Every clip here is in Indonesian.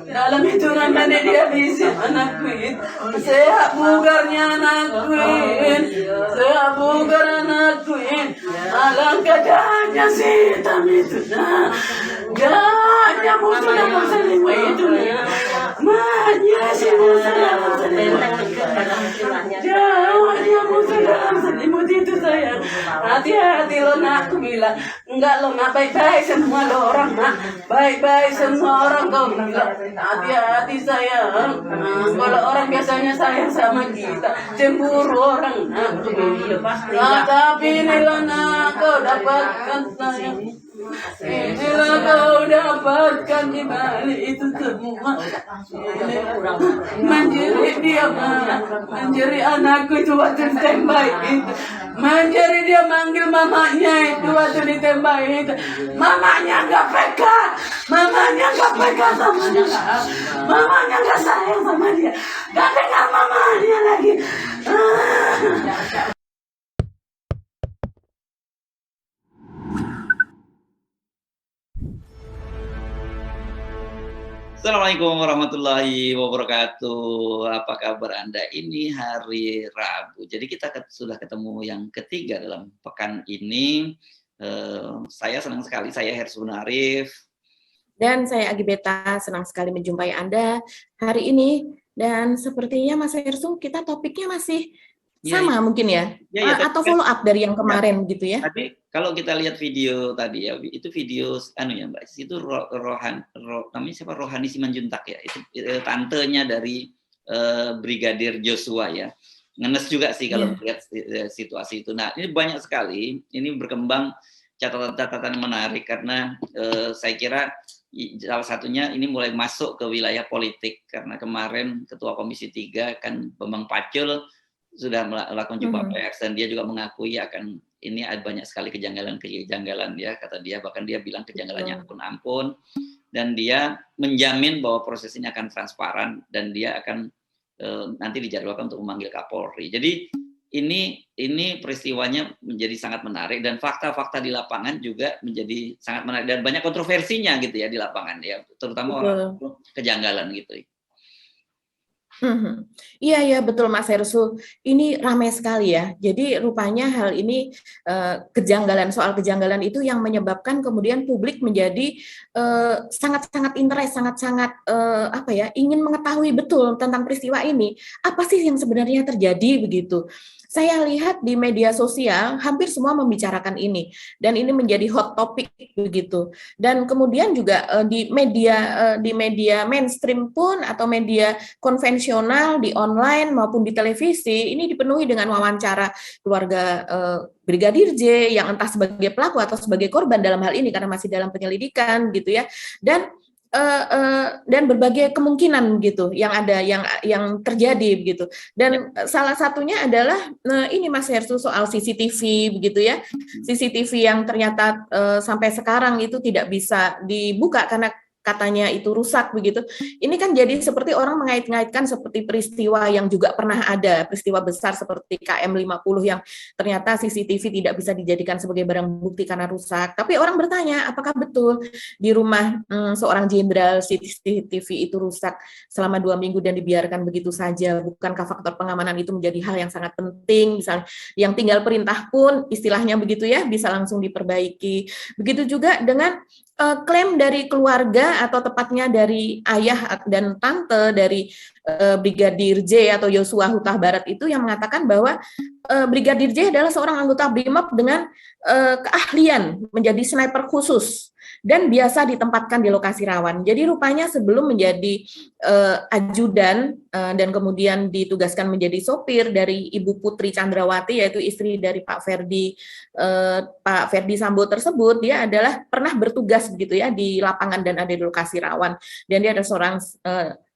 Dalam hitungan dia bisa anakku itu. Sehat bugarnya anakku ini. Sehat bugar anakku ini. Alangkah jahatnya si hitam itu. Jahatnya musuh dalam selimut itu. Mahnya si musuh dalam selimut. Jahatnya musuh dalam selimut itu sayang. Hati-hati lo nak, aku bilang. Enggak lo nak, baik-baik semua lo orang nak. Baik-baik semua orang kau bilang. Hati-hati sayang. Kalau orang biasanya sayang sama kita, cemburu orang nak. Tapi inilah nak kau dapatkan sayang. Inilah kau dapatkan di balik itu semua. Menjerit dia menjerit anakku itu waktu ditembak itu. Menjerit dia manggil mamanya itu waktu ditembak itu. Mamanya nggak peka, mamanya nggak peka sama dia. Mamanya nggak sayang sama dia. Nggak dengar mamanya lagi. Assalamualaikum warahmatullahi wabarakatuh. Apa kabar Anda? Ini hari Rabu. Jadi kita sudah ketemu yang ketiga dalam pekan ini. Saya senang sekali. Saya Hersun Arif. Dan saya Agi Beta. Senang sekali menjumpai Anda hari ini. Dan sepertinya Mas Hersun, kita topiknya masih sama mungkin ya? Atau follow up dari yang kemarin gitu ya? Tadi kalau kita lihat video tadi ya, itu video Mbak, itu namanya siapa, Rohani Simanjuntak ya, itu tantenya dari Brigadir Joshua ya. Ngenes juga sih kalau melihat situasi itu. Nah, ini banyak sekali, ini berkembang catatan-catatan menarik karena saya kira salah satunya ini mulai masuk ke wilayah politik karena kemarin Ketua Komisi 3 kan Bambang Pacul sudah melakukan jumpa pers dan dia juga mengakui akan ini ada banyak sekali kejanggalan ya, kata dia, bahkan dia bilang kejanggalannya ampun-ampun, dan dia menjamin bahwa proses ini akan transparan dan dia akan nanti dijadwalkan untuk memanggil Kapolri. Jadi ini peristiwanya menjadi sangat menarik dan fakta-fakta di lapangan juga menjadi sangat menarik dan banyak kontroversinya gitu ya di lapangan ya, terutama orang kejanggalan gitu. Iya betul Mas Hersul, ini ramai sekali ya. Jadi rupanya hal ini soal kejanggalan itu yang menyebabkan kemudian publik menjadi sangat-sangat interest, sangat-sangat ingin mengetahui betul tentang peristiwa ini. Apa sih yang sebenarnya terjadi begitu? Saya lihat di media sosial hampir semua membicarakan ini dan ini menjadi hot topic begitu. Dan kemudian juga di media mainstream pun atau media konvensional di online maupun di televisi ini dipenuhi dengan wawancara keluarga Brigadir J yang entah sebagai pelaku atau sebagai korban dalam hal ini karena masih dalam penyelidikan gitu ya. Dan berbagai kemungkinan gitu yang ada yang terjadi begitu. Dan salah satunya adalah ini Mas Hersu soal CCTV begitu ya. CCTV yang ternyata sampai sekarang itu tidak bisa dibuka karena katanya itu rusak begitu. Ini kan jadi seperti orang mengait-ngaitkan seperti peristiwa yang juga pernah ada, peristiwa besar seperti KM50 yang ternyata CCTV tidak bisa dijadikan sebagai barang bukti karena rusak. Tapi orang bertanya, apakah betul di rumah seorang jenderal CCTV itu rusak selama 2 minggu dan dibiarkan begitu saja? Bukankah faktor pengamanan itu menjadi hal yang sangat penting? Misalnya yang tinggal perintah pun istilahnya begitu ya, bisa langsung diperbaiki. Begitu juga dengan klaim dari keluarga atau tepatnya dari ayah dan tante dari Brigadir J atau Yosua Huta Barat itu yang mengatakan bahwa Brigadir J adalah seorang anggota BRIMOB dengan keahlian menjadi sniper khusus dan biasa ditempatkan di lokasi rawan. Jadi rupanya sebelum menjadi ajudan dan kemudian ditugaskan menjadi sopir dari Ibu Putri Chandrawati yaitu istri dari Pak Ferdi Sambo tersebut, dia adalah pernah bertugas begitu ya di lapangan dan ada di lokasi rawan dan dia ada seorang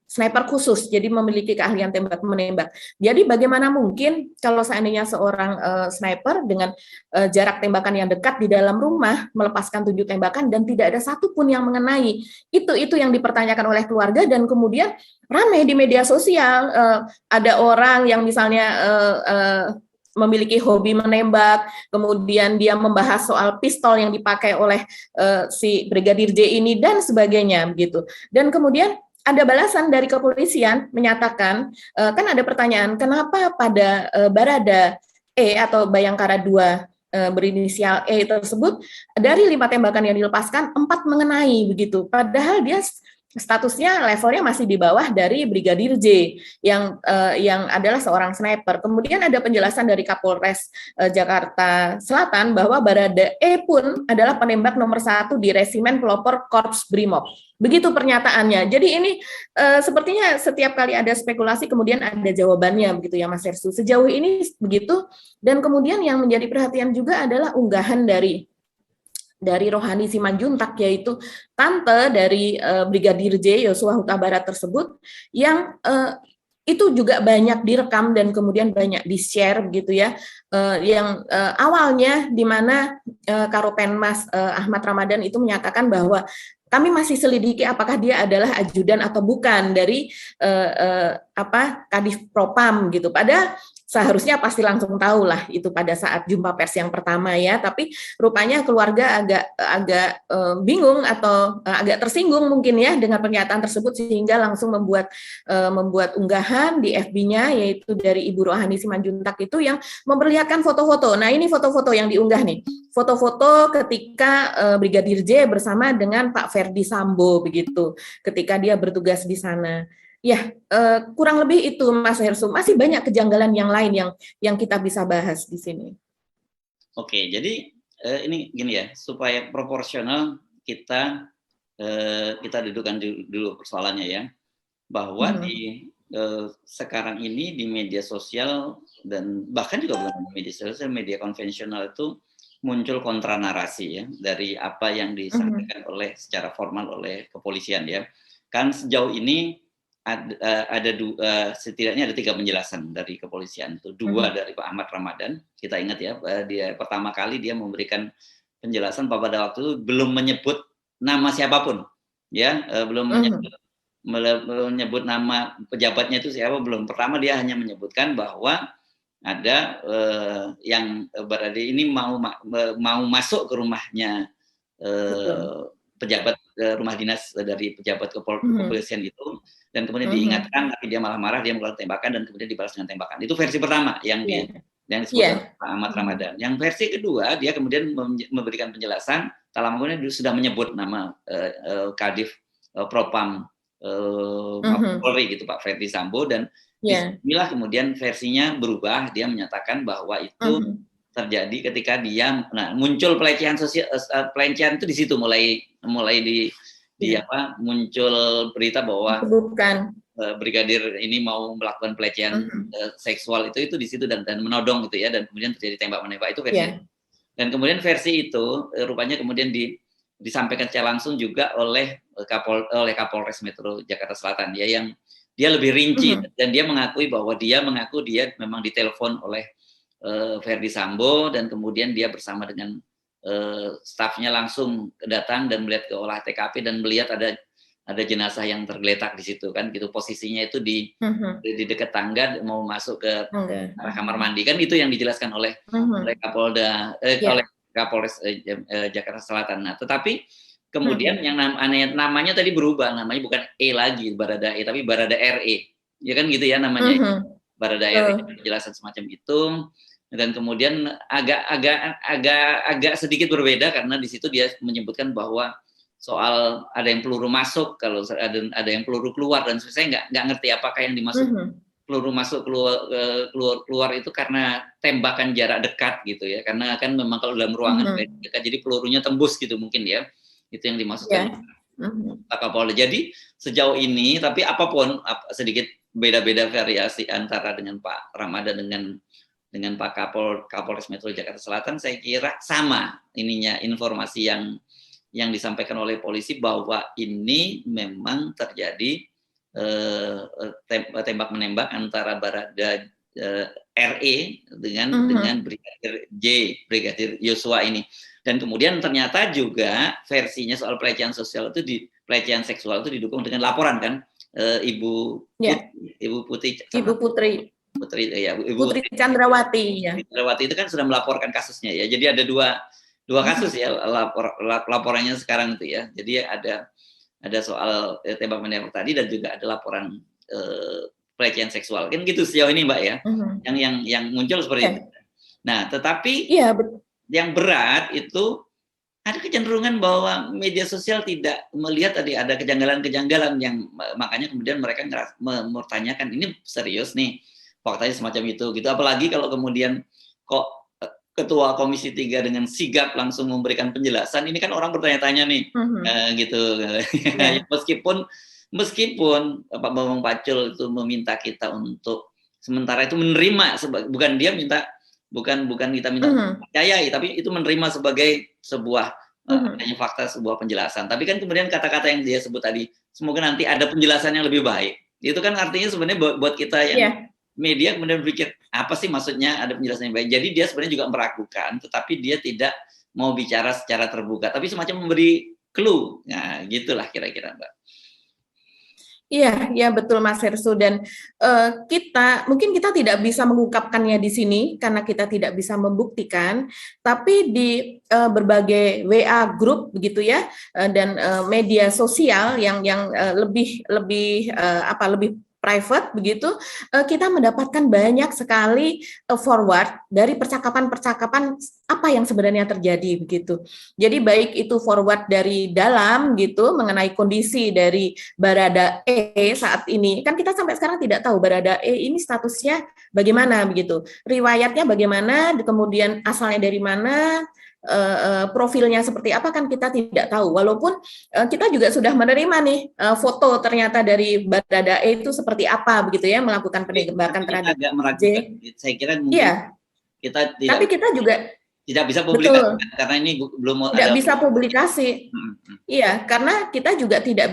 sniper khusus, jadi memiliki keahlian tembak menembak. Jadi bagaimana mungkin kalau seandainya seorang sniper dengan jarak tembakan yang dekat di dalam rumah melepaskan 7 tembakan dan tidak ada satupun yang mengenai. Itu yang dipertanyakan oleh keluarga dan kemudian ramai di media sosial. Ada orang yang misalnya memiliki hobi menembak, kemudian dia membahas soal pistol yang dipakai oleh si Brigadir J ini dan sebagainya begitu. Dan kemudian ada balasan dari kepolisian menyatakan, kan ada pertanyaan, kenapa pada Barada E atau Bayangkara 2 berinisial E tersebut, dari 5 tembakan yang dilepaskan 4 mengenai begitu. Padahal dia statusnya levelnya masih di bawah dari Brigadir J yang adalah seorang sniper. Kemudian ada penjelasan dari Kapolres Jakarta Selatan bahwa Barada E pun adalah penembak nomor 1 di Resimen Pelopor Korps Brimob. Begitu pernyataannya. Jadi ini sepertinya setiap kali ada spekulasi kemudian ada jawabannya begitu ya Mas Hersu. Sejauh ini begitu. Dan kemudian yang menjadi perhatian juga adalah unggahan dari Rohani Simanjuntak, yaitu tante dari Brigadir J Yosua Huta Barat tersebut, yang itu juga banyak direkam dan kemudian banyak di-share begitu ya, yang awalnya di mana Karopenmas Ahmad Ramadan itu menyatakan bahwa kami masih selidiki apakah dia adalah ajudan atau bukan dari Kadif Propam gitu. Padahal seharusnya pasti langsung tahu lah itu pada saat jumpa pers yang pertama ya, tapi rupanya keluarga agak bingung atau agak tersinggung mungkin ya dengan pernyataan tersebut, sehingga langsung membuat unggahan di FB-nya, yaitu dari Ibu Rohani Simanjuntak itu yang memperlihatkan foto-foto. Nah ini foto-foto yang diunggah nih, foto-foto ketika Brigadir J bersama dengan Pak Ferdi Sambo begitu, ketika dia bertugas di sana. Ya, kurang lebih itu Mas Hersu. Masih banyak kejanggalan yang lain yang kita bisa bahas di sini. Oke, jadi ini gini ya, supaya proporsional kita dudukkan dulu persoalannya ya, bahwa di sekarang ini di media sosial dan bahkan juga bukan media sosial, media konvensional itu muncul kontra narasi ya dari apa yang disampaikan secara formal oleh kepolisian ya. Kan sejauh ini setidaknya ada 3 penjelasan dari kepolisian, itu 2 dari Pak Ahmad Ramadan. Kita ingat ya, dia pertama kali dia memberikan penjelasan pada waktu itu belum menyebut nama siapapun, ya, belum menyebut nama pejabatnya itu siapa, belum. Pertama dia hanya menyebutkan bahwa ada yang berada ini mau masuk ke rumahnya pejabat rumah dinas dari pejabat kepolisian itu, dan kemudian diingatkan, tapi dia malah marah, dia melakukan tembakan dan kemudian dibalas dengan tembakan. Itu versi pertama yang disebut Pak Ahmad Ramadan. Yang versi kedua, dia kemudian memberikan penjelasan, tak lama kemudian sudah menyebut nama Kadif Propam Polri gitu, Pak Ferdi Sambo, dan disinilah kemudian versinya berubah. Dia menyatakan bahwa itu terjadi ketika dia muncul pelecehan sosial, pelecehan itu di situ mulai muncul berita bahwa brigadir ini mau melakukan pelecehan seksual itu di situ dan menodong gitu ya, dan kemudian terjadi tembak menembak. Itu versi. Dan kemudian versi itu rupanya kemudian disampaikan secara langsung juga oleh Kapolres Metro Jakarta Selatan ya, yang dia lebih rinci dan dia mengakui bahwa dia memang ditelepon oleh Ferdi Sambo, dan kemudian dia bersama dengan stafnya langsung datang dan melihat ke olah TKP dan melihat ada jenazah yang tergeletak di situ kan gitu, posisinya itu di dekat tangga mau masuk ke arah kamar mandi kan, itu yang dijelaskan oleh oleh Kapolres Jakarta Selatan. Nah, tetapi kemudian yang namanya tadi berubah, namanya bukan E lagi Barada E, tapi Barada RE ya kan gitu ya namanya. Barada RE, penjelasan semacam itu. Dan kemudian agak sedikit berbeda karena di situ dia menyebutkan bahwa soal ada yang peluru masuk, kalau ada yang peluru keluar, dan saya nggak ngerti apakah yang dimaksud peluru masuk keluar itu karena tembakan jarak dekat gitu ya, karena kan memang kalau dalam ruangan dekat jadi pelurunya tembus gitu mungkin ya, itu yang dimaksudkan Pak Kapolda. Jadi sejauh ini, tapi apapun sedikit beda-beda variasi antara dengan Pak Ramadan dengan Pak Kapolres Metro Jakarta Selatan, saya kira sama ininya informasi yang disampaikan oleh polisi bahwa ini memang terjadi tembak menembak antara Barada RE dengan Brigadir Yosua ini. Dan kemudian ternyata juga versinya soal pelecehan seksual itu didukung dengan laporan kan Ibu Putri Ibu Putri Chandrawati ya. Chandrawati itu kan sudah melaporkan kasusnya ya. Jadi ada dua kasus ya laporannya sekarang itu ya. Jadi ada soal tembak menembak tadi dan juga ada laporan pelecehan seksual. Kan gitu sejauh ini Mbak ya. Yang muncul seperti itu. Nah, tetapi yang berat itu ada kecenderungan bahwa media sosial tidak melihat tadi ada kejanggalan-kejanggalan yang makanya kemudian mereka mempertanyakan ini serius nih faktanya semacam itu gitu. Apalagi kalau kemudian kok Ketua Komisi 3 dengan sigap langsung memberikan penjelasan, ini kan orang bertanya-tanya nih gitu. Meskipun Pak Bambang Pacul itu meminta kita untuk sementara itu menerima, bukan dia minta bukan kita minta percayai, tapi itu menerima sebagai sebuah hanya fakta, sebuah penjelasan. Tapi kan kemudian kata-kata yang dia sebut tadi, semoga nanti ada penjelasan yang lebih baik. Itu kan artinya sebenarnya buat kita yang media kemudian berpikir apa sih maksudnya ada penjelasan yang baik. Jadi dia sebenarnya juga meragukan, tetapi dia tidak mau bicara secara terbuka, tapi semacam memberi clue. Nah, gitulah kira-kira Mbak. Iya, ya betul Mas Hersu, dan mungkin kita tidak bisa mengungkapkannya di sini karena kita tidak bisa membuktikan, tapi di berbagai WA group begitu ya, dan media sosial yang lebih private begitu, kita mendapatkan banyak sekali forward dari percakapan-percakapan apa yang sebenarnya terjadi begitu. Jadi baik itu forward dari dalam gitu mengenai kondisi dari Baradae saat ini, kan kita sampai sekarang tidak tahu Baradae ini statusnya bagaimana begitu, riwayatnya bagaimana, kemudian asalnya dari mana, profilnya seperti apa kan kita tidak tahu, walaupun kita juga sudah menerima nih foto ternyata dari Baradae itu seperti apa begitu ya, melakukan penembakan terhadap J. Saya kira mungkin kita tidak, tapi kita juga tidak bisa publikasi karena ini belum tidak bisa publikasi. Iya, karena kita juga tidak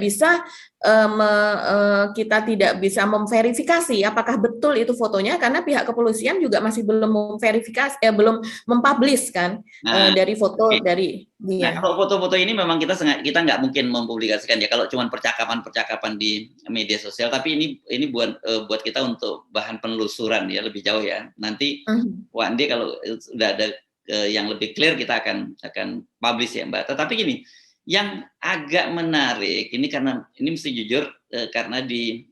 bisa memverifikasi apakah betul itu fotonya, karena pihak kepolisian juga masih belum memverifikasi, belum mempublish kan dari foto dari dia. Nah, kalau foto-foto ini memang kita nggak mungkin mempublikasikan ya kalau cuma percakapan di media sosial, tapi ini buat kita untuk bahan penelusuran ya lebih jauh ya. Nanti Wandi kalau sudah ada yang lebih clear kita akan publish ya Mbak. Tetapi gini, yang agak menarik ini karena ini mesti jujur karena di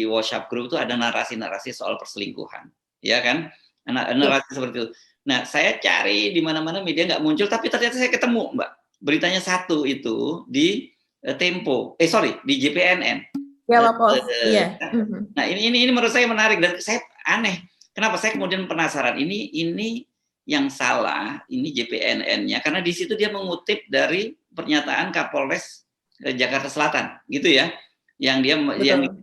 WhatsApp group itu ada narasi-narasi soal perselingkuhan, ya kan? Narasi seperti itu. Nah, saya cari di mana-mana media nggak muncul, tapi ternyata saya ketemu Mbak. Beritanya satu itu di Tempo, di JPNN. Iya. Nah, ini menurut saya menarik dan saya aneh. Kenapa saya kemudian penasaran? Ini yang salah, ini JPNN-nya, karena di situ dia mengutip dari pernyataan Kapolres Jakarta Selatan, gitu ya, yang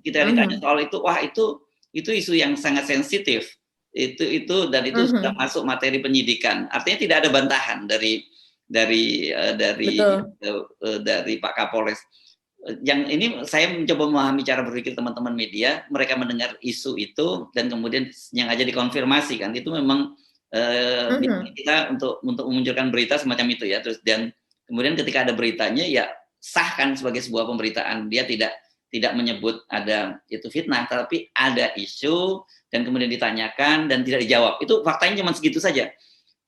kita ditanya soal itu, wah itu isu yang sangat sensitif, itu sudah masuk materi penyidikan, artinya tidak ada bantahan dari Pak Kapolres. Yang ini saya mencoba memahami cara berpikir teman-teman media, mereka mendengar isu itu dan kemudian yang aja dikonfirmasi kan, itu memang kita untuk memunculkan berita semacam itu ya, terus dan kemudian ketika ada beritanya ya sahkan sebagai sebuah pemberitaan, dia tidak menyebut ada itu fitnah, tapi ada isu dan kemudian ditanyakan dan tidak dijawab, itu faktanya cuma segitu saja.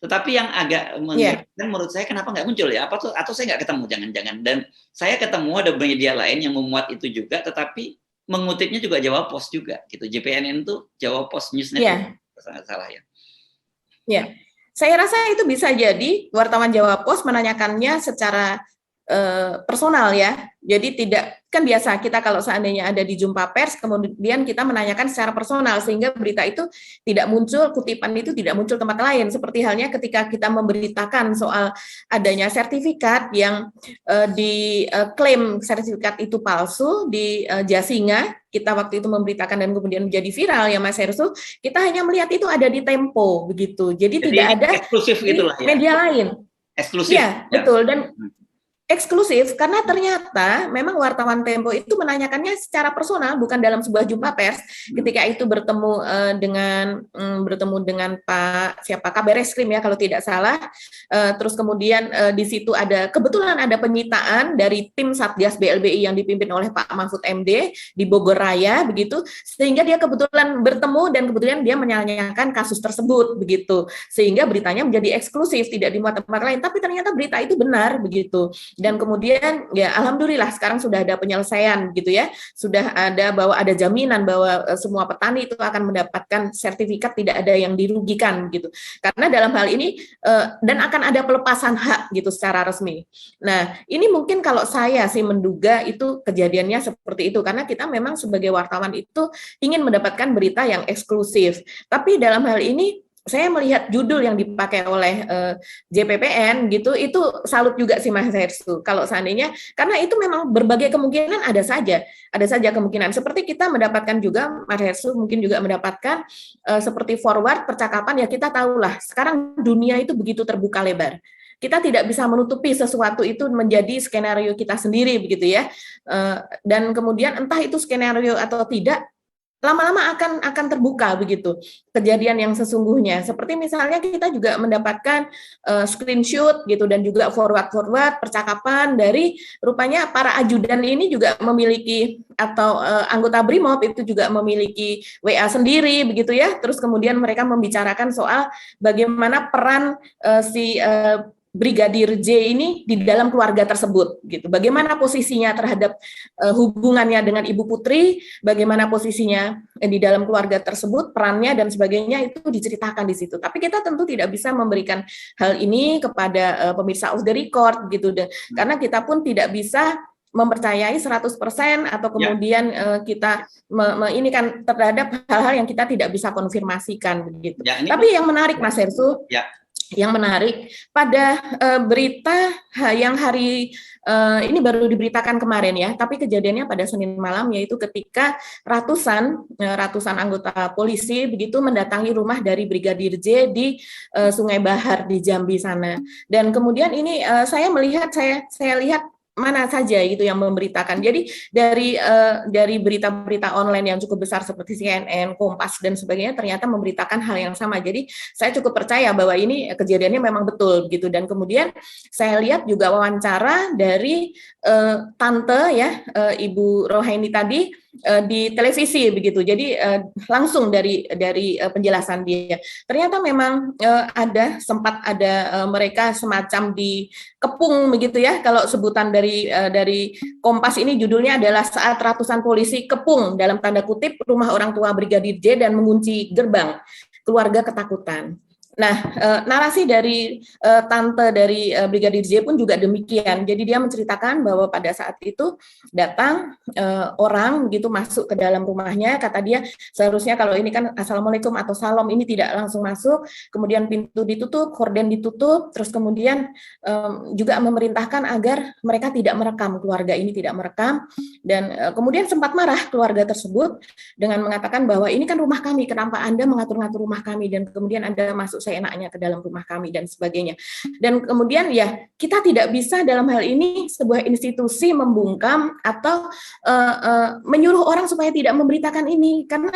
Tetapi yang agak mengejutkan menurut saya, kenapa nggak muncul ya, atau saya nggak ketemu, jangan-jangan, dan saya ketemu ada media lain yang memuat itu juga, tetapi mengutipnya juga Jawa Post juga gitu, JPNN itu Jawa Post News Network, sangat salah ya. Ya, saya rasa itu bisa jadi wartawan Jawa Post menanyakannya secara personal ya. Jadi tidak, kan biasa kita kalau seandainya ada di jumpa pers, kemudian kita menanyakan secara personal sehingga berita itu tidak muncul, kutipan itu tidak muncul tempat lain. Seperti halnya ketika kita memberitakan soal adanya sertifikat yang diklaim sertifikat itu palsu di Jasinga, kita waktu itu memberitakan dan kemudian menjadi viral ya Mas Hersu, kita hanya melihat itu ada di Tempo begitu. Jadi tidak ada eksklusif di itulah ya. Media lain. Eksklusif. Ya, betul. Dan eksklusif karena ternyata memang wartawan Tempo itu menanyakannya secara personal, bukan dalam sebuah jumpa pers. Ketika itu bertemu dengan Pak Kabar Eskrim ya kalau tidak salah. Terus kemudian di situ kebetulan ada penyitaan dari tim Satgas BLBI yang dipimpin oleh Pak Mahfud MD di Bogor Raya begitu, sehingga dia kebetulan bertemu dan kemudian dia menanyakan kasus tersebut begitu, sehingga beritanya menjadi eksklusif, tidak dimuat tempat lain, tapi ternyata berita itu benar begitu. Dan kemudian ya alhamdulillah sekarang sudah ada penyelesaian gitu ya, sudah ada bahwa ada jaminan bahwa semua petani itu akan mendapatkan sertifikat, tidak ada yang dirugikan gitu. Karena dalam hal ini dan akan ada pelepasan hak gitu secara resmi. Nah, ini mungkin kalau saya sih menduga itu kejadiannya seperti itu karena kita memang sebagai wartawan itu ingin mendapatkan berita yang eksklusif. Tapi dalam hal ini saya melihat judul yang dipakai oleh JPPN gitu, itu salut juga sih Mas Hersu. Kalau seandainya, karena itu memang berbagai kemungkinan ada saja kemungkinan. Seperti kita mendapatkan juga, Mas Hersu mungkin juga mendapatkan seperti forward percakapan, ya kita tahulah sekarang dunia itu begitu terbuka lebar. Kita tidak bisa menutupi sesuatu itu menjadi skenario kita sendiri begitu ya. Dan kemudian entah itu skenario atau tidak, lama-lama akan terbuka begitu kejadian yang sesungguhnya. Seperti misalnya kita juga mendapatkan screenshot gitu dan juga forward percakapan dari rupanya para ajudan ini juga memiliki atau anggota BRIMOB itu juga memiliki WA sendiri begitu ya. Terus kemudian mereka membicarakan soal bagaimana peran si Brigadir J ini di dalam keluarga tersebut gitu. Bagaimana posisinya terhadap hubungannya dengan Ibu Putri, bagaimana posisinya di dalam keluarga tersebut, perannya dan sebagainya itu diceritakan di situ. Tapi kita tentu tidak bisa memberikan hal ini kepada pemirsa off the record gitu karena kita pun tidak bisa mempercayai 100% atau kemudian kita ini kan terhadap hal-hal yang kita tidak bisa konfirmasikan begitu. Tapi yang menarik Mas Hersu, yang menarik pada berita yang hari ini baru diberitakan kemarin ya, tapi kejadiannya pada Senin malam, yaitu ketika ratusan anggota polisi begitu mendatangi rumah dari Brigadir J di Sungai Bahar di Jambi sana. Dan kemudian ini saya lihat mana saja gitu yang memberitakan. Jadi dari berita-berita online yang cukup besar seperti CNN, Kompas dan sebagainya ternyata memberitakan hal yang sama. Jadi saya cukup percaya bahwa ini kejadiannya memang betul gitu. Dan kemudian saya lihat juga wawancara dari tante ya Ibu Rohaini tadi di televisi begitu. Jadi langsung dari penjelasan dia. Ternyata memang sempat ada mereka semacam dikepung begitu ya. Kalau sebutan dari Kompas ini judulnya adalah saat ratusan polisi kepung dalam tanda kutip rumah orang tua Brigadir J dan mengunci gerbang, keluarga ketakutan. Nah, narasi dari tante dari Brigadir J pun juga demikian. Jadi dia menceritakan bahwa pada saat itu datang orang begitu masuk ke dalam rumahnya, kata dia seharusnya kalau ini kan assalamualaikum atau salam ini tidak langsung masuk, kemudian pintu ditutup, korden ditutup, terus kemudian juga memerintahkan agar mereka tidak merekam, keluarga ini tidak merekam, dan kemudian sempat marah keluarga tersebut dengan mengatakan bahwa ini kan rumah kami, kenapa Anda mengatur-ngatur rumah kami, dan kemudian Anda masuk seenaknya ke dalam rumah kami dan sebagainya. Dan kemudian ya kita tidak bisa dalam hal ini sebuah institusi membungkam atau menyuruh orang supaya tidak memberitakan ini, karena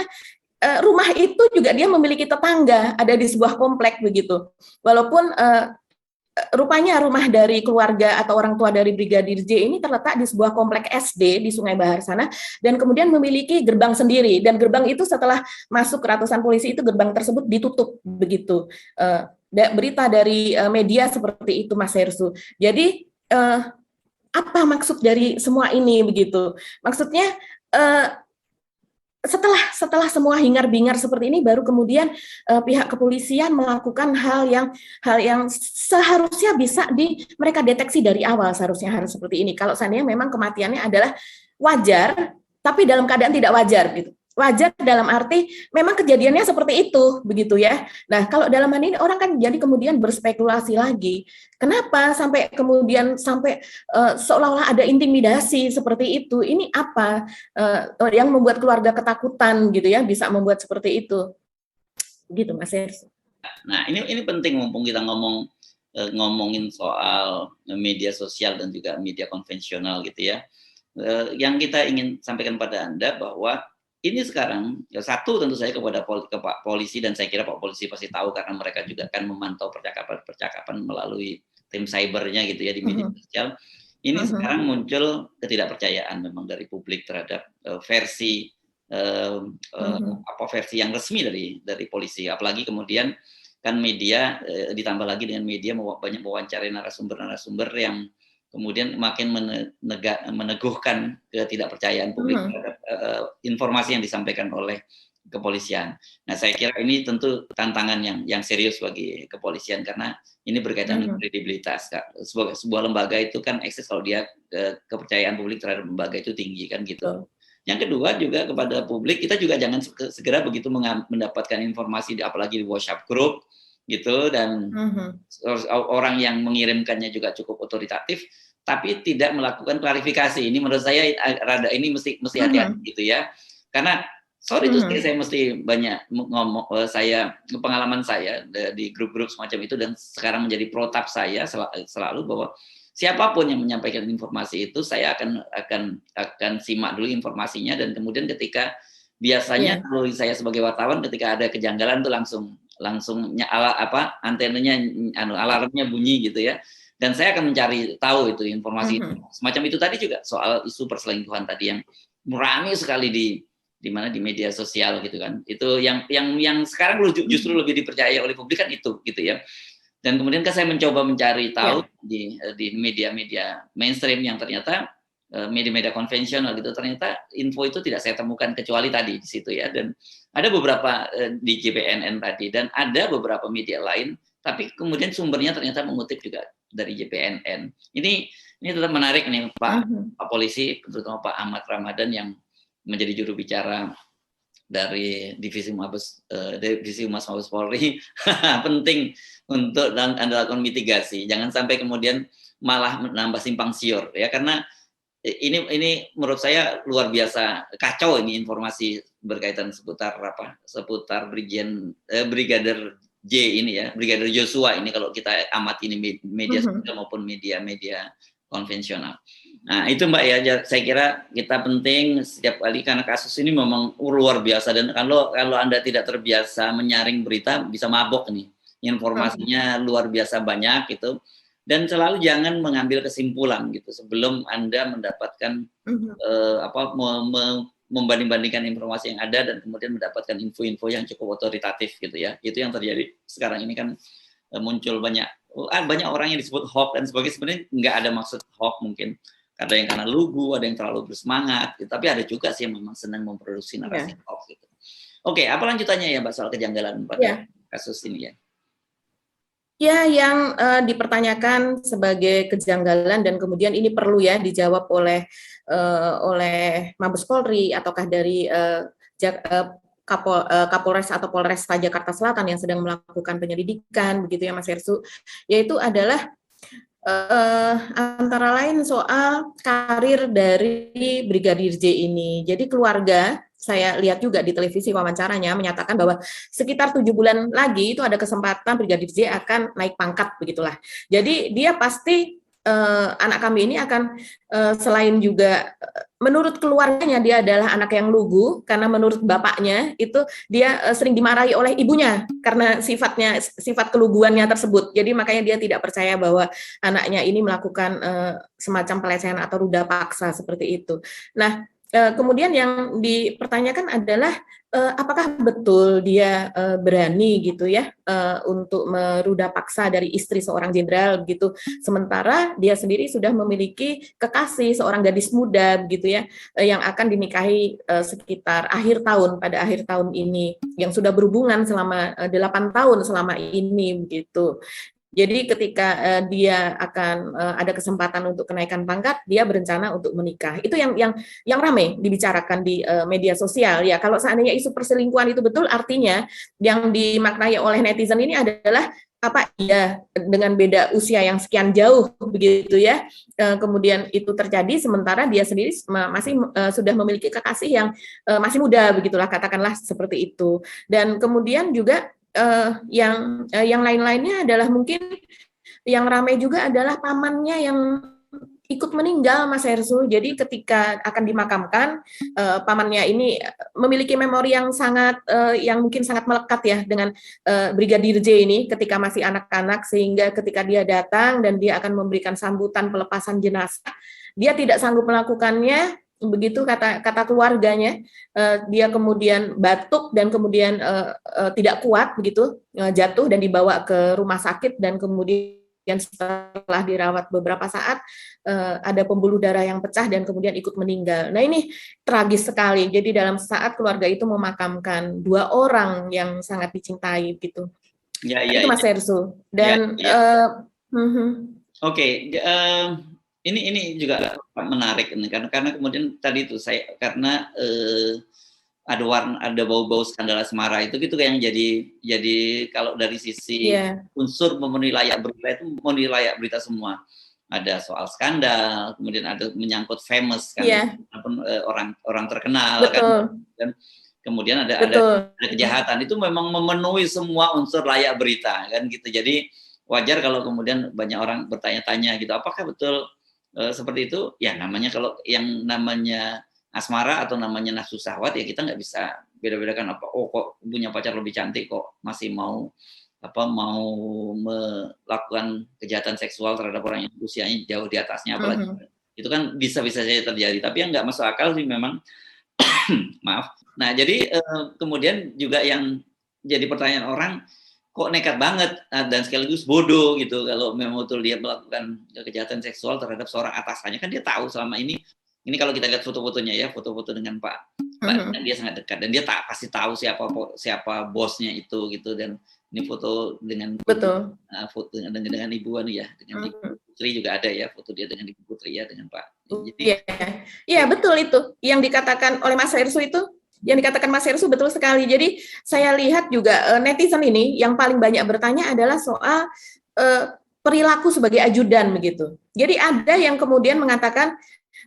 rumah itu juga dia memiliki tetangga, ada di sebuah komplek begitu. Walaupun rupanya rumah dari keluarga atau orang tua dari Brigadir J ini terletak di sebuah komplek SD di Sungai Bahar sana, dan kemudian memiliki gerbang sendiri, dan gerbang itu setelah masuk ratusan polisi itu gerbang tersebut ditutup begitu. Berita dari media seperti itu Mas Hersu. Jadi apa maksud dari semua ini begitu? Maksudnya setelah semua hingar-bingar seperti ini, baru kemudian pihak kepolisian melakukan hal yang seharusnya bisa mereka deteksi dari awal, seharusnya harus seperti ini. Kalau seandainya memang kematiannya adalah wajar, tapi dalam keadaan tidak wajar gitu. Wajar dalam arti memang kejadiannya seperti itu begitu ya. Nah, kalau dalam hal ini orang kan jadi kemudian berspekulasi lagi. Kenapa sampai seolah-olah ada intimidasi seperti itu? Ini apa yang membuat keluarga ketakutan gitu ya, bisa membuat seperti itu. Gitu Mas Hersu. Nah, ini penting mumpung kita ngomong ngomongin soal media sosial dan juga media konvensional gitu ya. Yang kita ingin sampaikan pada Anda bahwa ini sekarang satu tentu saja kepada Pak Polisi, dan saya kira Pak Polisi pasti tahu karena mereka juga akan memantau percakapan melalui tim cybernya gitu ya di media sosial. Ini sekarang muncul ketidakpercayaan memang dari publik terhadap versi versi yang resmi dari polisi, apalagi kemudian kan media ditambah lagi dengan media banyak mewawancarai narasumber yang kemudian makin meneguhkan ketidakpercayaan publik terhadap informasi yang disampaikan oleh kepolisian. Nah, saya kira ini tentu tantangan yang serius bagi kepolisian karena ini berkaitan dengan kredibilitas. Sebuah lembaga itu kan eksis kalau dia kepercayaan publik terhadap lembaga itu tinggi kan gitu. Yang kedua juga kepada publik, kita juga jangan segera begitu mendapatkan informasi apalagi di WhatsApp group gitu, dan orang yang mengirimkannya juga cukup otoritatif tapi tidak melakukan klarifikasi. Ini menurut saya ini mesti hati-hati gitu ya, karena sorry itu saya mesti banyak ngomong, pengalaman saya di grup-grup semacam itu, dan sekarang menjadi protap saya selalu bahwa siapapun yang menyampaikan informasi itu saya akan simak dulu informasinya, dan kemudian ketika biasanya kalau saya sebagai wartawan ketika ada kejanggalan tuh langsung antenanya alarmnya bunyi gitu ya, dan saya akan mencari tahu itu informasi semacam itu. Tadi juga soal isu perselingkuhan tadi yang ramai sekali di media sosial gitu kan, itu yang sekarang justru lebih dipercaya oleh publik kan itu gitu ya. Dan kemudian kan saya mencoba mencari tahu di media-media mainstream yang ternyata media-media konvensional gitu, ternyata info itu tidak saya temukan kecuali tadi di situ ya, dan ada beberapa di JPNN tadi, dan ada beberapa media lain, tapi kemudian sumbernya ternyata mengutip juga dari JPNN. Ini tetap menarik nih Pak Polisi, terutama Pak Ahmad Ramadan yang menjadi juru bicara dari Divisi Humas Mabes Polri penting untuk Anda lakukan mitigasi, jangan sampai kemudian malah menambah simpang siur ya, karena ini menurut saya luar biasa kacau ini informasi berkaitan seputar Brigadir J ini ya, Brigadir Joshua ini, kalau kita amati ini media sosial maupun media konvensional. Nah itu Mbak ya, saya kira kita penting setiap kali, karena kasus ini memang luar biasa, dan kalau Anda tidak terbiasa menyaring berita bisa mabok nih, informasinya luar biasa banyak gitu, dan selalu jangan mengambil kesimpulan gitu sebelum Anda mendapatkan membanding-bandingkan informasi yang ada dan kemudian mendapatkan info-info yang cukup otoritatif gitu ya. Itu yang terjadi sekarang ini kan, muncul banyak orang yang disebut hoax dan sebagainya, sebenarnya nggak ada maksud hoax, mungkin ada yang karena lugu, ada yang terlalu bersemangat gitu. Tapi ada juga sih yang memang senang memproduksi narasi hoax gitu. Oke, apa lanjutannya ya Mbak soal kejanggalan pada kasus ini ya? Ya, yang dipertanyakan sebagai kejanggalan dan kemudian ini perlu ya dijawab oleh Mabes Polri ataukah dari Kapolres atau Polresta Jakarta Selatan yang sedang melakukan penyelidikan, begitu ya Mas Hersu, yaitu adalah antara lain soal karir dari Brigadir J ini. Jadi keluarga, saya lihat juga di televisi wawancaranya menyatakan bahwa sekitar 7 bulan lagi itu ada kesempatan Brigadir J akan naik pangkat, begitulah. Jadi dia pasti anak kami ini akan selain juga menurut keluarganya dia adalah anak yang lugu, karena menurut bapaknya itu dia sering dimarahi oleh ibunya karena sifat keluguannya tersebut. Jadi makanya dia tidak percaya bahwa anaknya ini melakukan semacam pelecehan atau ruda paksa seperti itu. Nah, kemudian yang dipertanyakan adalah apakah betul dia berani gitu ya untuk meruda paksa dari istri seorang jenderal begitu, sementara dia sendiri sudah memiliki kekasih seorang gadis muda begitu ya, yang akan dinikahi sekitar pada akhir tahun ini, yang sudah berhubungan selama 8 tahun selama ini begitu. Jadi ketika dia akan ada kesempatan untuk kenaikan pangkat, dia berencana untuk menikah. Itu yang ramai dibicarakan di media sosial ya. Kalau seandainya isu perselingkuhan itu betul, artinya yang dimaknai oleh netizen ini adalah dengan beda usia yang sekian jauh begitu ya. Kemudian itu terjadi sementara dia sendiri masih sudah memiliki kekasih yang masih muda begitulah, katakanlah seperti itu. Dan kemudian juga yang lain-lainnya adalah mungkin yang ramai juga adalah pamannya yang ikut meninggal, Mas Hersu. Jadi ketika akan dimakamkan, pamannya ini memiliki memori yang sangat, yang mungkin sangat melekat ya dengan Brigadir J ini ketika masih anak-anak, sehingga ketika dia datang dan dia akan memberikan sambutan pelepasan jenazah, dia tidak sanggup melakukannya. Begitu kata keluarganya, dia kemudian batuk dan kemudian tidak kuat begitu, jatuh dan dibawa ke rumah sakit, dan kemudian setelah dirawat beberapa saat ada pembuluh darah yang pecah dan kemudian ikut meninggal. Nah, ini tragis sekali. Jadi dalam saat keluarga itu memakamkan dua orang yang sangat dicintai gitu. Ya, itu Mas Hersu. Dan Oke, ini juga menarik karena kemudian tadi itu saya karena ada bau-bau skandal asmara itu gitu yang jadi kalau dari sisi unsur memenuhi layak berita itu memenuhi layak berita semua. Ada soal skandal, kemudian ada menyangkut famous kan, orang terkenal kan, dan kemudian ada kejahatan, itu memang memenuhi semua unsur layak berita kan gitu. Jadi wajar kalau kemudian banyak orang bertanya-tanya gitu, apakah betul seperti itu? Ya namanya kalau yang namanya asmara atau namanya nafsu syahwat ya kita nggak bisa beda-bedakan apa. Oh kok punya pacar lebih cantik kok masih mau melakukan kejahatan seksual terhadap orang yang usianya jauh di atasnya, apalagi itu kan bisa-bisa saja terjadi. Tapi yang nggak masuk akal sih memang maaf. Nah jadi kemudian juga yang jadi pertanyaan orang, kok nekat banget dan sekaligus bodoh gitu kalau memang betul dia melakukan kejahatan seksual terhadap seorang atasannya. Kan dia tahu selama ini kalau kita lihat foto-fotonya ya, foto-foto dengan Pak dia sangat dekat dan dia pasti tahu siapa bosnya itu gitu. Dan ini foto dengan foto dengan Ibu Anu ya, dengan Ibu Putri juga ada ya, foto dia dengan Ibu Putri ya, dengan Pak. Jadi iya betul itu yang dikatakan oleh Mas Hersu itu. Yang dikatakan Mas Hersu betul sekali. Jadi saya lihat juga netizen ini yang paling banyak bertanya adalah soal perilaku sebagai ajudan begitu. Jadi ada yang kemudian mengatakan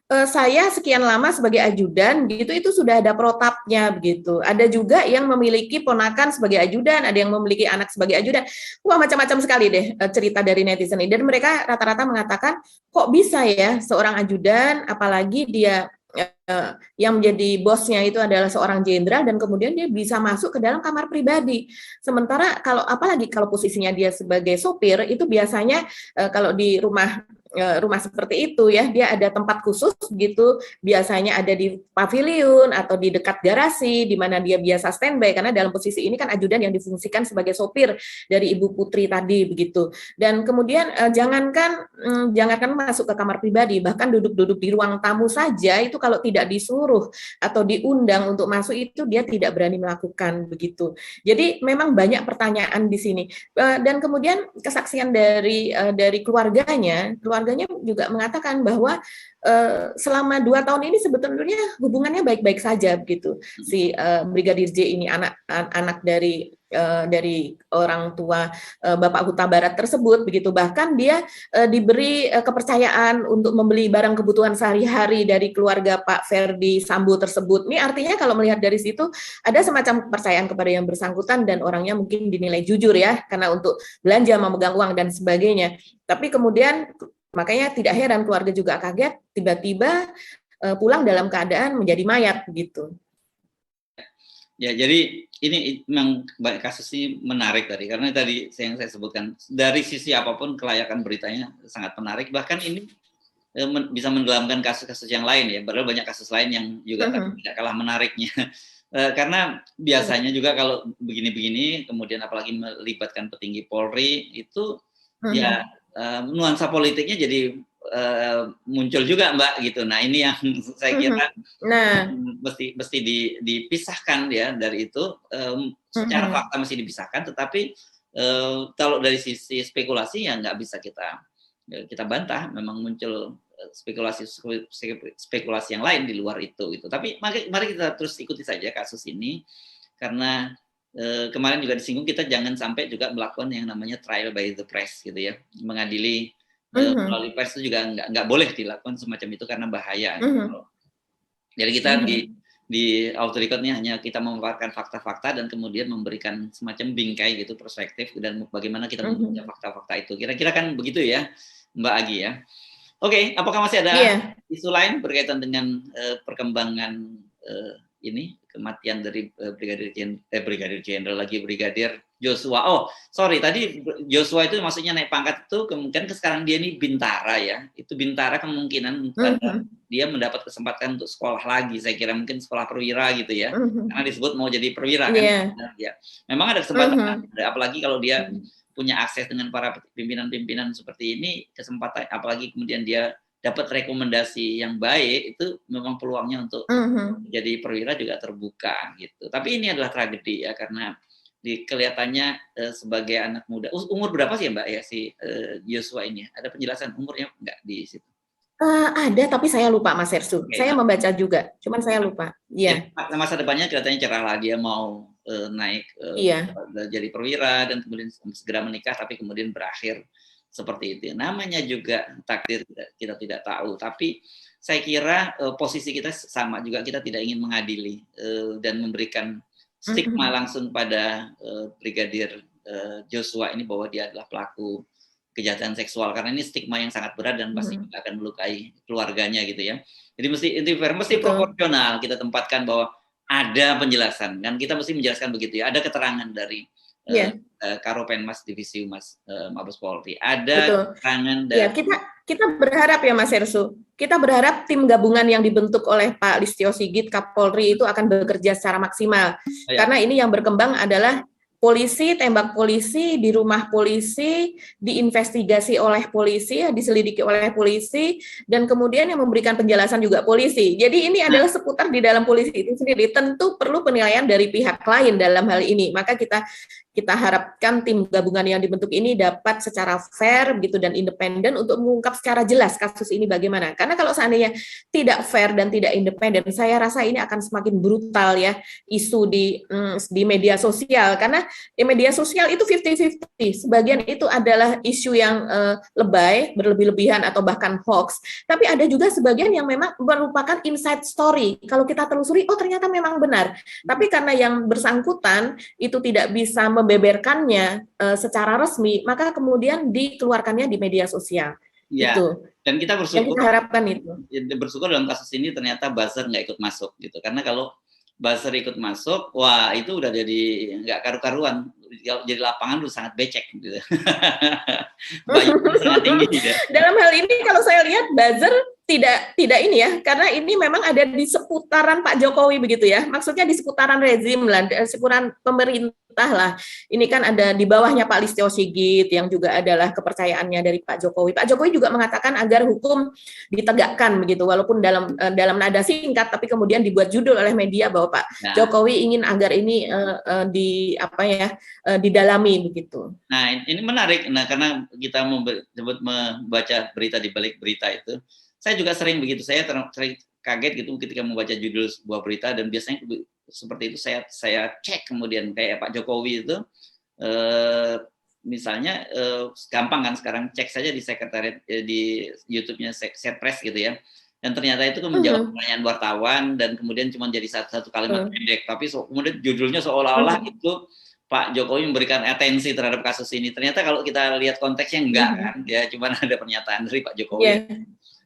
saya sekian lama sebagai ajudan gitu, itu sudah ada protapnya begitu. Ada juga yang memiliki ponakan sebagai ajudan, ada yang memiliki anak sebagai ajudan. Wah, macam-macam sekali deh cerita dari netizen ini. Dan mereka rata-rata mengatakan, kok bisa ya seorang ajudan, apalagi dia yang menjadi bosnya itu adalah seorang jenderal, dan kemudian dia bisa masuk ke dalam kamar pribadi. Sementara apalagi kalau posisinya dia sebagai sopir, itu biasanya kalau di rumah seperti itu ya, dia ada tempat khusus gitu, biasanya ada di pavilion atau di dekat garasi di mana dia biasa standby, karena dalam posisi ini kan ajudan yang difungsikan sebagai sopir dari Ibu Putri tadi begitu. Dan kemudian jangankan masuk ke kamar pribadi, bahkan duduk-duduk di ruang tamu saja itu kalau tidak disuruh atau diundang untuk masuk itu dia tidak berani melakukan begitu. Jadi memang banyak pertanyaan di sini. Dan kemudian kesaksian dari keluarganya juga mengatakan bahwa selama 2 tahun ini sebetulnya hubungannya baik-baik saja begitu. Si Brigadir J ini anak dari orang tua Bapak Huta Barat tersebut begitu. Bahkan dia diberi kepercayaan untuk membeli barang kebutuhan sehari-hari dari keluarga Pak Ferdi Sambo tersebut. Ini artinya kalau melihat dari situ ada semacam kepercayaan kepada yang bersangkutan, dan orangnya mungkin dinilai jujur ya, karena untuk belanja, memegang uang dan sebagainya. Tapi kemudian makanya tidak heran keluarga juga kaget tiba-tiba pulang dalam keadaan menjadi mayat gitu. Ya, jadi ini memang kasus ini menarik tadi, karena tadi yang saya sebutkan dari sisi apapun kelayakan beritanya sangat menarik. Bahkan ini bisa menenggelamkan kasus-kasus yang lain ya, padahal banyak kasus lain yang juga tidak kalah menariknya. Karena biasanya juga kalau begini-begini, kemudian apalagi melibatkan petinggi Polri itu ya nuansa politiknya jadi muncul juga Mbak gitu. Nah ini yang saya kira mesti dipisahkan ya dari itu. Secara fakta mesti dipisahkan, tetapi kalau dari sisi spekulasi ya nggak bisa kita bantah. Memang muncul spekulasi yang lain di luar itu. Tapi mari kita terus ikuti saja kasus ini, karena kemarin juga disinggung, kita jangan sampai juga melakukan yang namanya trial by the press gitu ya, mengadili melalui pers itu juga nggak boleh dilakukan semacam itu karena bahaya. Jadi kita di auto record ini hanya kita memaparkan fakta-fakta dan kemudian memberikan semacam bingkai gitu perspektif dan bagaimana kita membaca fakta-fakta itu. Kira-kira kan begitu ya, Mbak Agi ya. Oke, apakah masih ada isu lain berkaitan dengan perkembangan ini kematian dari Brigadir Joshua. Oh, sorry, tadi Joshua itu maksudnya naik pangkat itu kemungkinan sekarang dia ini bintara ya. Itu bintara kemungkinan dia mendapat kesempatan untuk sekolah lagi. Saya kira mungkin sekolah perwira gitu ya. Karena disebut mau jadi perwira kan. Ya. Memang ada kesempatan, apalagi kalau dia punya akses dengan para pimpinan-pimpinan seperti ini, kesempatan apalagi kemudian dia dapat rekomendasi yang baik, itu memang peluangnya untuk jadi perwira juga terbuka gitu. Tapi ini adalah tragedi ya, karena kelihatannya sebagai anak muda. Umur berapa sih Mbak ya si Joshua ini? Ada penjelasan umurnya nggak di situ? Ada, tapi saya lupa Mas Hersu. Saya membaca juga, cuman saya lupa. Iya. Masa depannya kelihatannya cerah lah, dia mau naik jadi perwira dan kemudian segera menikah, tapi kemudian berakhir seperti itu. Namanya juga takdir, kita tidak tahu. Tapi saya kira posisi kita sama juga, kita tidak ingin mengadili dan memberikan stigma langsung pada Brigadir Joshua ini bahwa dia adalah pelaku kejahatan seksual, karena ini stigma yang sangat berat dan pasti akan melukai keluarganya gitu ya. Jadi mesti proporsional kita tempatkan bahwa ada penjelasan, dan kita mesti menjelaskan begitu ya. Ada keterangan dari Karopenmas Divisi Humas Mabes Polri, ada keterangan dari kita berharap ya Mas Hersu, kita berharap tim gabungan yang dibentuk oleh Pak Listio Sigit Kapolri itu akan bekerja secara maksimal. Karena ini yang berkembang adalah polisi, tembak polisi, di rumah polisi, diinvestigasi oleh polisi, diselidiki oleh polisi, dan kemudian yang memberikan penjelasan juga polisi. Jadi ini adalah seputar di dalam polisi itu sendiri. Tentu perlu penilaian dari pihak lain dalam hal ini. Maka kita harapkan tim gabungan yang dibentuk ini dapat secara fair begitu dan independen untuk mengungkap secara jelas kasus ini bagaimana. Karena kalau seandainya tidak fair dan tidak independen, saya rasa ini akan semakin brutal ya isu di media sosial. Karena di media sosial itu 50-50. Sebagian itu adalah isu yang lebay, berlebih-lebihan atau bahkan hoax. Tapi ada juga sebagian yang memang merupakan inside story. Kalau kita telusuri, oh ternyata memang benar. Tapi karena yang bersangkutan itu tidak bisa membeberkannya secara resmi, maka kemudian dikeluarkannya di media sosial. Ya, gitu. Dan kita bersyukur. Dan kita harapkan itu. Bersyukur dalam kasus ini ternyata buzzer nggak ikut masuk gitu. Karena kalau buzzer ikut masuk, wah itu udah jadi nggak karu-karuan. Jadi lapangan udah sangat becek gitu. Sangat tinggi. Gitu. Dalam hal ini kalau saya lihat buzzer tidak ini ya, karena ini memang ada di seputaran Pak Jokowi begitu ya. Maksudnya di seputaran rezim lah, di seputaran pemerintah lah. Ini kan ada di bawahnya Pak Listio Sigit yang juga adalah kepercayaannya dari Pak Jokowi. Pak Jokowi juga mengatakan agar hukum ditegakkan begitu, walaupun dalam nada singkat, tapi kemudian dibuat judul oleh media bahwa Pak Jokowi ingin agar ini didalami begitu. Nah ini menarik, karena kita membaca berita di balik berita itu. Saya juga sering begitu, saya sering kaget gitu ketika membaca judul sebuah berita, dan biasanya seperti itu saya cek kemudian kayak Pak Jokowi itu misalnya gampang kan sekarang, cek saja di sekretariat di YouTube-nya Setpress gitu ya, dan ternyata itu menjawab pertanyaan wartawan dan kemudian cuma jadi satu kalimat pendek, tapi kemudian judulnya seolah-olah itu Pak Jokowi memberikan atensi terhadap kasus ini. Ternyata kalau kita lihat konteksnya enggak kan, ya cuma ada pernyataan dari Pak Jokowi.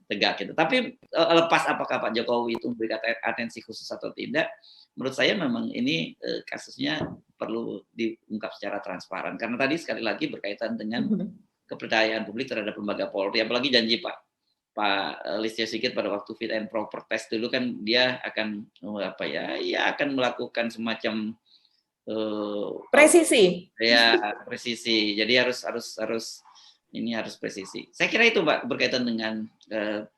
Tegak gitu. Tapi lepas apakah Pak Jokowi itu memberikan atensi khusus atau tidak, menurut saya memang ini kasusnya perlu diungkap secara transparan. Karena tadi sekali lagi berkaitan dengan kepercayaan publik terhadap lembaga Polri, apalagi janji Pak Listio Sigit pada waktu fit and proper test dulu kan dia akan akan melakukan semacam presisi. Ya, presisi. Jadi harus presisi. Saya kira itu Mbak berkaitan dengan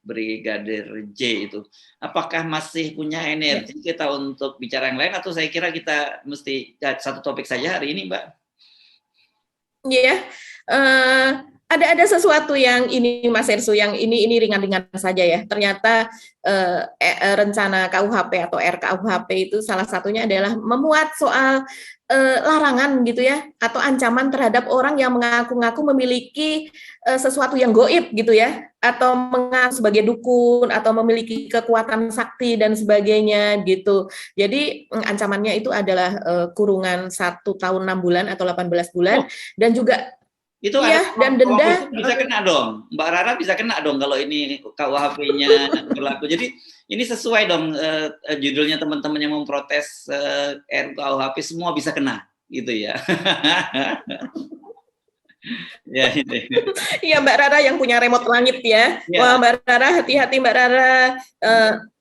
Brigadir J itu. Apakah masih punya energi kita untuk bicara yang lain, atau saya kira kita mesti satu topik saja hari ini Mbak? Iya. ada sesuatu yang ini Mas Ersu, yang ini ringan-ringan saja ya. Ternyata rencana KUHP atau RKUHP itu salah satunya adalah memuat soal larangan gitu ya, atau ancaman terhadap orang yang mengaku-ngaku memiliki sesuatu yang goib gitu ya, atau mengaku sebagai dukun atau memiliki kekuatan sakti dan sebagainya gitu. Jadi ancamannya itu adalah kurungan 1 tahun 6 bulan atau 18 bulan, dan juga itu iya, ada dan denda bisa kena dong. Mbak Rara bisa kena dong kalau ini KUHP-nya berlaku. Jadi ini sesuai dong judulnya teman-teman yang memprotes RKUHP semua bisa kena gitu ya. Ya ini. Iya Mbak Rara yang punya remote langit ya. Ya. Wah Mbak Rara, hati-hati Mbak Rara.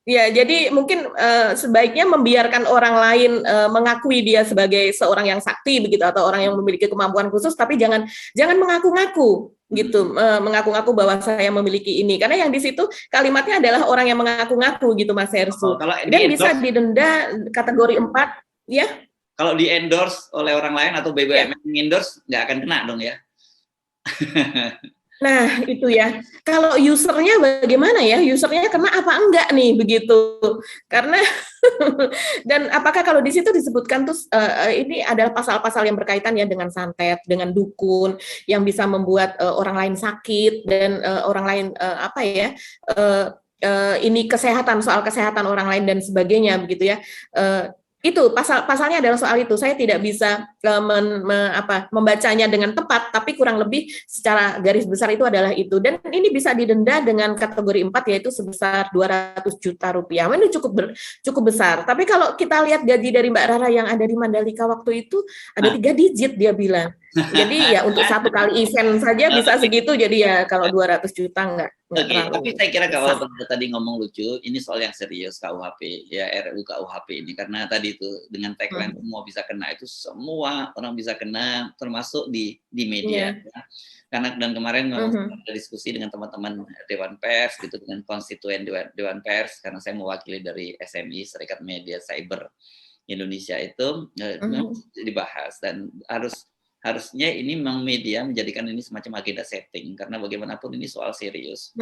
Ya, jadi mungkin sebaiknya membiarkan orang lain mengakui dia sebagai seorang yang sakti begitu, atau orang yang memiliki kemampuan khusus, tapi jangan mengaku-ngaku gitu, mengaku-ngaku bahwa saya memiliki ini, karena yang di situ kalimatnya adalah orang yang mengaku-ngaku gitu Mas Hersu. Dan bisa didenda kategori 4 ya. Kalau di endorse oleh orang lain atau BUMN endorse nggak akan kena dong ya. Nah, itu ya. Kalau usernya bagaimana ya? Usernya kena apa enggak nih begitu? Karena dan apakah kalau di situ disebutkan tuh ini adalah pasal-pasal yang berkaitan ya dengan santet, dengan dukun yang bisa membuat orang lain sakit, dan orang lain apa ya? Ini kesehatan, soal kesehatan orang lain dan sebagainya begitu ya. Itu pasalnya adalah soal itu. Saya tidak bisa membacanya dengan tepat, tapi kurang lebih secara garis besar itu adalah itu. Dan ini bisa didenda dengan kategori 4, yaitu sebesar 200 juta rupiah. Ini cukup besar. Tapi kalau kita lihat gaji dari Mbak Rara yang ada di Mandalika waktu itu ada 3 digit dia bilang. Jadi ya untuk 1 kali event saja bisa segitu. Jadi ya kalau 200 juta enggak terlalu. Tapi saya kira kalau tadi ngomong lucu, ini soal yang serius KUHP ya, RUU KUHP ini, karena tadi itu dengan tagline semua bisa kena, itu semua orang bisa kena, termasuk di media. Ya. Karena dan kemarin ada diskusi dengan teman-teman Dewan Pers gitu, dengan konstituen Dewan Pers, karena saya mewakili dari SMI, Serikat Media Cyber Indonesia itu dibahas, dan harusnya ini memang media menjadikan ini semacam agenda setting, karena bagaimanapun ini soal serius.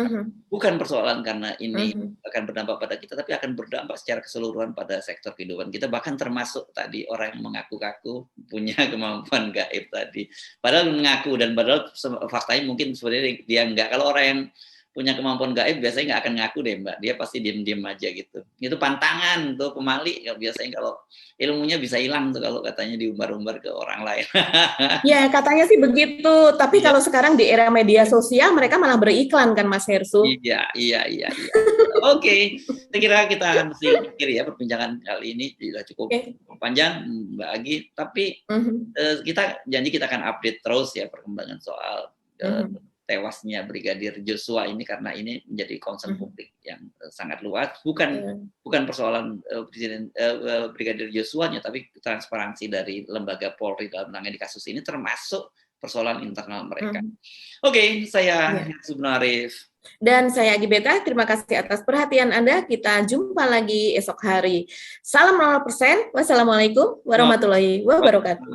Bukan persoalan karena ini akan berdampak pada kita, tapi akan berdampak secara keseluruhan pada sektor kehidupan kita, bahkan termasuk tadi orang yang mengaku-ngaku punya kemampuan gaib tadi. Padahal mengaku, dan padahal faktanya mungkin sebenarnya dia enggak. Kalau orang yang punya kemampuan gaib biasanya nggak akan ngaku deh Mbak, dia pasti diem-diem aja gitu. Itu pantangan tuh pemali, biasanya kalau ilmunya bisa hilang tuh kalau katanya diumbar-umbar ke orang lain. Ya katanya sih begitu, tapi kalau sekarang di era media sosial mereka malah beriklan kan Mas Hersu. Iya. Oke, saya kira kita mesti pikir ya, perbincangan kali ini sudah cukup panjang Mbak Agi, tapi kita janji kita akan update terus ya perkembangan soal tewasnya Brigadir Joshua ini, karena ini menjadi concern publik yang sangat luas, bukan persoalan Brigadir Joshua-nya, tapi transparansi dari lembaga Polri dalam menangani kasus ini, termasuk persoalan internal mereka. Oke, saya Subno Arif. Dan saya Agi Beta, terima kasih atas perhatian Anda. Kita jumpa lagi esok hari. Salam 0%. Wassalamualaikum warahmatullahi wabarakatuh.